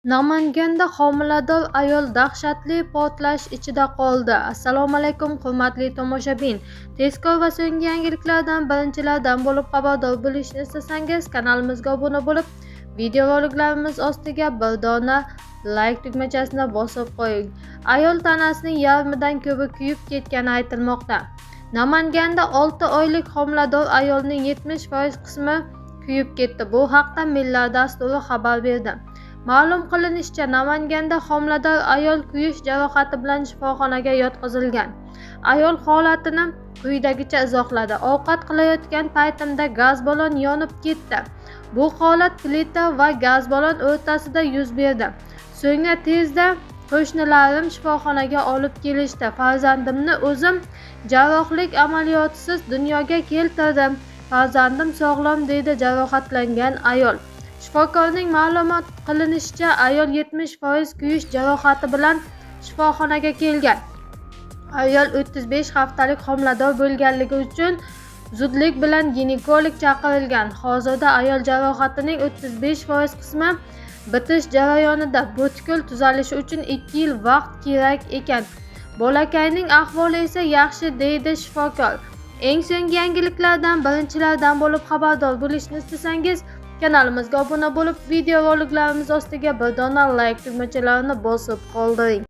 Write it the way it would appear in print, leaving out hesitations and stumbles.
Namanganda homilador ayol dahshatli portlash ichida qoldi. Assalomu alaykum hurmatli tomoshabin. Tezkor va so'nggi yangiliklardan birinchilardan bo'lib xabardor bo'lishni istasangiz kanalimizga obuna bo'lib, videoroliklarimiz ostiga bir dona like tugmachasini bosib qo'ying. Ayol tanasining yarmidan ko'pi kuyib ketgani aytilmoqda. Namanganda 6 oylik homilador ayolning 70% qismi kuyib ketdi. Bu haqda Millat dasturi xabar berdi. Ma'lum qilinishicha, Namanganda homilador ayol kuyish jarohati bilan shifoxonaga yotqizilgan. Ayol holatini quyidagicha izohladi: ovqat qilayotgan paytimda gaz ballon yonib ketdi. Bu holat plita va gaz ballon o'rtasida yuz berdi. So'ngra tezda qo'shnilarim shifoxonaga olib kelishdi. Farzandimni o'zim jarrohlik amaliyotisiz dunyoga keltirdim. Farzandim sog'lom, deydi jarohatlangan ayol. Shifokorning ma'lumot qilinishicha, ayol 70% kuyish jarohati bilan shifoxonaga kelgan. Ayol 35 haftalik homilador bo'lganligi uchun zudlik bilan ginekolog chaqirilgan. Hozirda ayol jarohatining 35% qismi bitish jarayonida. Butkul tuzalishi uchun 2 yil vaqt kerak ekan. Bolakayning ahvoli esa yaxshi, deydi shifokor. Eng so'nggi yangiliklardan birinchilardan bo'lib xabardor bo'lishni istasangiz kanalimizga obuna bo'lib, videoroliklarimiz ostiga bir dona like tugmachalarini bosib qoldiring.